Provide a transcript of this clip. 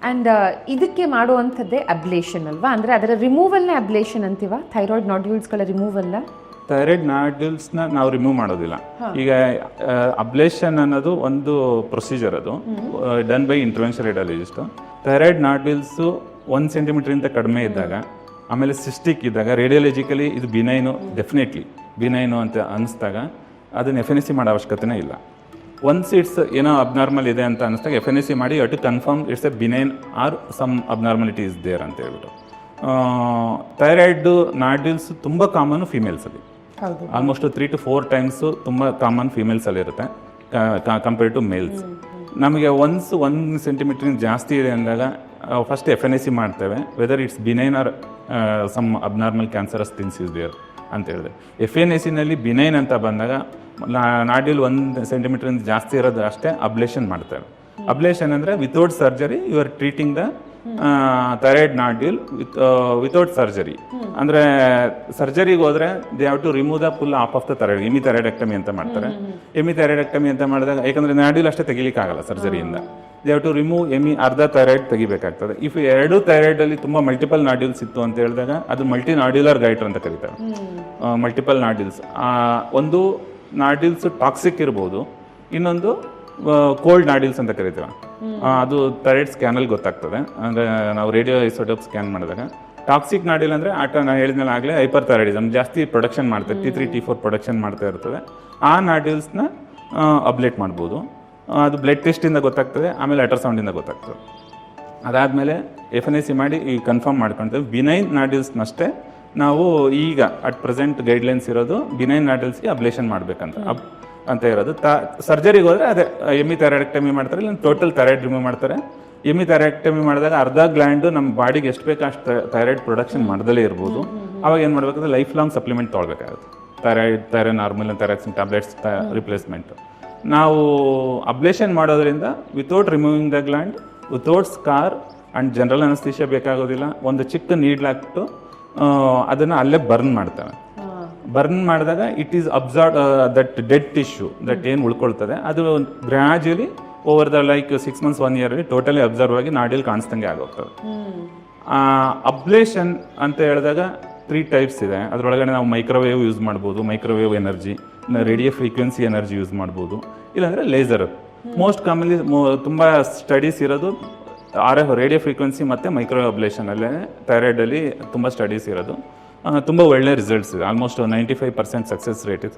And ಇದಕ್ಕೆ ಮಾಡುವಂಥದ್ದೇ ablation ಅಲ್ವಾ? ಅಂದರೆ ಅದರ ರಿಮೂವಲ್ನೇ ಅಬ್ಲೇಷನ್ ಅಂತೀವ? ಥೈರಾಯ್ಡ್ ನಾಡ್ಯೂಲ್ಸ್ಗಳ ರಿಮೂವಲ್ಲ? ಥೈರಾಯ್ಡ್ ನಾಡ್ಯೂಲ್ಸ್ನ ನಾವು ರಿಮೂವ್ ಮಾಡೋದಿಲ್ಲ. ಈಗ ಅಬ್ಲೇಷನ್ ಅನ್ನೋದು ಒಂದು ಪ್ರೊಸೀಜರ್, ಅದು done by intervention radiologist. Thyroid nodules 1 ಸೆಂಟಿಮೀಟ್ರಿಂದ ಕಡಿಮೆ ಇದ್ದಾಗ, ಆಮೇಲೆ ಸಿಸ್ಟಿಕ್ ಇದ್ದಾಗ, ರೇಡಿಯಾಲಜಿಕಲಿ ಇದು ಬಿನೈನು, ಡೆಫಿನೆಟ್ಲಿ ಬಿನೈನು ಅಂತ ಅನ್ನಿಸ್ದಾಗ ಅದನ್ನು ಎಫ್.ಎನ್.ಸಿ ಮಾಡೋ ಅವಶ್ಯಕತೆನೇ ಇಲ್ಲ. ಒನ್ಸ್ ಇಟ್ಸ್ ಏನೋ ಅಬ್ನಾರ್ಮಲ್ ಇದೆ ಅಂತ ಅನ್ನಿಸ್ದಾಗ ಎಫ್.ಎನ್.ಸಿ ಮಾಡಿ to confirm it's a benign or some abnormality is there ಅಂತ ಹೇಳ್ಬಿಟ್ಟು. ಥೈರಾಯ್ಡ್ ನಾಡ್ಯೂಲ್ಸ್ ತುಂಬ ಕಾಮನ್ ಫೀಮೇಲ್ಸಲ್ಲಿ, ಆಲ್ಮೋಸ್ಟ್ 3 to 4 ಟೈಮ್ಸು ತುಂಬ ಕಾಮನ್ ಫೀಮೇಲ್ಸಲ್ಲಿ ಇರುತ್ತೆ ಕಂಪೇರ್ಡ್ ಟು ಮೇಲ್ಸ್. ನಮಗೆ 1 ಸೆಂಟಿಮೀಟ್ರಿಂದ ಜಾಸ್ತಿ ಇದೆ ಅಂದಾಗ ಫಸ್ಟ್ ಎಫ್.ಎನ್.ಸಿ ಮಾಡ್ತೇವೆ, whether it's benign or some abnormal cancerous things is there ಅಂತ ಹೇಳಿದೆ. ಎಫ್.ಎನ್.ಸಿ.ನಲ್ಲಿ ಬಿನೈನ್ ಅಂತ ಬಂದಾಗ ನಾಡ್ಯೂಲ್ 1 ಸೆಂಟಿಮೀಟ್ರಿಂದ ಜಾಸ್ತಿ ಇರೋದು ಅಷ್ಟೇ ಅಬ್ಲೇಷನ್ ಮಾಡ್ತೇವೆ. ಅಬ್ಲೇಷನ್ ಅಂದರೆ without surgery you are treating the thyroid nodule without surgery. ಅಂದರೆ ಸರ್ಜರಿಗೆ ಹೋದರೆ they have to remove the full of of the thyroid, hemithyroidectomy ಅಂತ ಮಾಡ್ತಾರೆ. ಎಮಿಥೈರಾಯ್ಡೆಕ್ಟಮಿ ಅಂತ ಮಾಡಿದಾಗ, ಯಾಕಂದರೆ ನಾಡ್ಯೂಲ್ ಅಷ್ಟೇ ತೆಗಿಲಿಕ್ಕಾಗಲ್ಲ ಸರ್ಜರಿಯಿಂದ, ದೇ ಹ್ಯಾವ್ ಟು ರಿಮೂವ್ ಅರ್ಧ ಥೈರಾಯ್ಡ್ ತೆಗಿಬೇಕಾಗ್ತದೆ. ಇಫ್ 2 ಥೈರಾಯ್ಡಲ್ಲಿ ತುಂಬ ಮಲ್ಟಿಪಲ್ ನಾಡ್ಯೂಲ್ಸ್ ಇತ್ತು ಅಂತ ಹೇಳಿದಾಗ ಅದು ಮಲ್ಟಿ ನಾಡ್ಯುಲರ್ ಗೈಟ್ರ್ ಅಂತ ಕರೀತಾರೆ. ಮಲ್ಟಿಪಲ್ ನಾಡ್ಯೂಲ್ಸ್, ಒಂದು ನಾಡ್ಯೂಲ್ಸ್ ಟಾಕ್ಸಿಕ್ ಇರ್ಬೋದು, ಇನ್ನೊಂದು ಕೋಲ್ಡ್ ನಾಡ್ಯೂಲ್ಸ್ ಅಂತ ಕರಿತೀವಿ. ಅದು ಥೈರಾಯ್ಡ್ ಸ್ಕ್ಯಾನಲ್ಲಿ ಗೊತ್ತಾಗ್ತದೆ. ಅಂದರೆ ನಾವು ರೇಡಿಯೋ ಐಸೋಟೋಪ್ ಸ್ಕ್ಯಾನ್ ಮಾಡಿದಾಗ ಟಾಕ್ಸಿಕ್ ನಾಡ್ಯೂಲ್ ಅಂದರೆ ನಾನು ಹೇಳಿದ್ಮೇಲೆ ಆಗಲೇ ಹೈಪರ್ ಥೈರಾಯ್ಡಿಸಮ್ ಜಾಸ್ತಿ ಪ್ರೊಡಕ್ಷನ್ ಮಾಡ್ತಾರೆ, T3 T4 ಪ್ರೊಡಕ್ಷನ್ ಮಾಡ್ತಾ ಇರ್ತದೆ. ಆ ನಾಡ್ಯೂಲ್ಸ್ನ ಅಬ್ಲೇಟ್ ಮಾಡ್ಬೋದು. ಅದು ಬ್ಲಡ್ ಟೆಸ್ಟಿಂದ ಗೊತ್ತಾಗ್ತದೆ, ಆಮೇಲೆ ಅಲ್ಟ್ರಾಸೌಂಡಿಂದ ಗೊತ್ತಾಗ್ತದೆ. ಅದಾದಮೇಲೆ ಎಫ್.ಎನ್.ಸಿ ಮಾಡಿ ಈ ಕನ್ಫರ್ಮ್ ಮಾಡ್ಕೊಳ್ತೇವೆ. ಬಿನೈನ್ ನಾಡ್ಯೂಲ್ಸ್ನಷ್ಟೇ ನಾವು ಈಗ ಅಟ್ ಪ್ರೆಸೆಂಟ್ ಗೈಡ್ಲೈನ್ಸ್ ಇರೋದು ಬಿನೈನ್ ನಾಡ್ಯೂಲ್ಸ್ಗೆ ಅಬ್ಲೇಷನ್ ಮಾಡಬೇಕಂತ ಅಂತ ಇರೋದು. ಸರ್ಜರಿಗೆ ಹೋದರೆ ಅದೇ ಎಮಿಥೈರಾಯ್ಡೆಕ್ಟಮಿ ಮಾಡ್ತಾರೆ, ಇಲ್ಲ ಟೋಟಲ್ ಥೈರಾಯ್ಡ್ ರಿಮೂವ್ ಮಾಡ್ತಾರೆ. ಎಮಿಥೈರಾಯ್ಡೆಕ್ಟಮಿ ಮಾಡಿದಾಗ ಅರ್ಧ ಗ್ಲ್ಯಾಂಡು ನಮ್ಮ ಬಾಡಿಗೆ ಎಷ್ಟು ಬೇಕು ಅಷ್ಟು ಥೈರಾಯ್ಡ್ ಪ್ರೊಡಕ್ಷನ್ ಮಾಡ್ದಲೇ ಇರ್ಬೋದು. ಅವಾಗ ಏನು ಮಾಡಬೇಕಂದ್ರೆ ಲೈಫ್ ಲಾಂಗ್ ಸಪ್ಲಿಮೆಂಟ್ ತೊಗೊಳ್ಬೇಕಾಗುತ್ತೆ. Thyroid normal thyroxine tablets replacement. ನಾವು ಅಬ್ಲೇಷನ್ ಮಾಡೋದ್ರಿಂದ without removing the gland, without scar and general anaesthesia ಬೇಕಾಗೋದಿಲ್ಲ. ಒಂದು ಚಿಕ್ಕ ನೀಡ್ಲಾಕ್ಬಿಟ್ಟು ಅದನ್ನು ಅಲ್ಲೇ ಬರ್ನ್ ಮಾಡ್ತೇವೆ. ಬರ್ನ್ ಮಾಡಿದಾಗ it is absorb that dead tissue that ಏನು ಉಳ್ಕೊಳ್ತದೆ, ಅದು gradually over the 6 months 1 year totally absorb ಆಗಿ ನಾಡ್ಯೂಲ್ ಕಾಣಿಸ್ದಂಗೆ ಆಗೋಗ್ತದೆ. ಅಬ್ಲೇಷನ್ ಅಂತ ಹೇಳಿದಾಗ 3 types ಇದೆ. ಅದರೊಳಗಡೆ ನಾವು ಮೈಕ್ರೋವೇವ್ ಯೂಸ್ ಮಾಡ್ಬೋದು, microwave energy, radio frequency energy use ಮಾಡ್ಬೋದು, ಇಲ್ಲಾಂದರೆ ಲೇಸರ್. ಮೋಸ್ಟ್ ಕಾಮನ್ಲಿ ತುಂಬ ಸ್ಟಡೀಸ್ ಇರೋದು RF ರೇಡಿಯೋ ಫ್ರೀಕ್ವೆನ್ಸಿ ಮತ್ತು ಮೈಕ್ರೋವೇವ್ ಅಬ್ಲೇಷನಲ್ಲೇ ಥೈರಾಯ್ಡಲ್ಲಿ ತುಂಬ ಸ್ಟಡೀಸ್ ಇರೋದು. ತುಂಬ ಒಳ್ಳೆ ರಿಸಲ್ಟ್ಸ್ ಇದೆ. ಆಲ್ಮೋಸ್ಟ್ 95% ಸಕ್ಸಸ್ ರೇಟ್ ಇದೆ.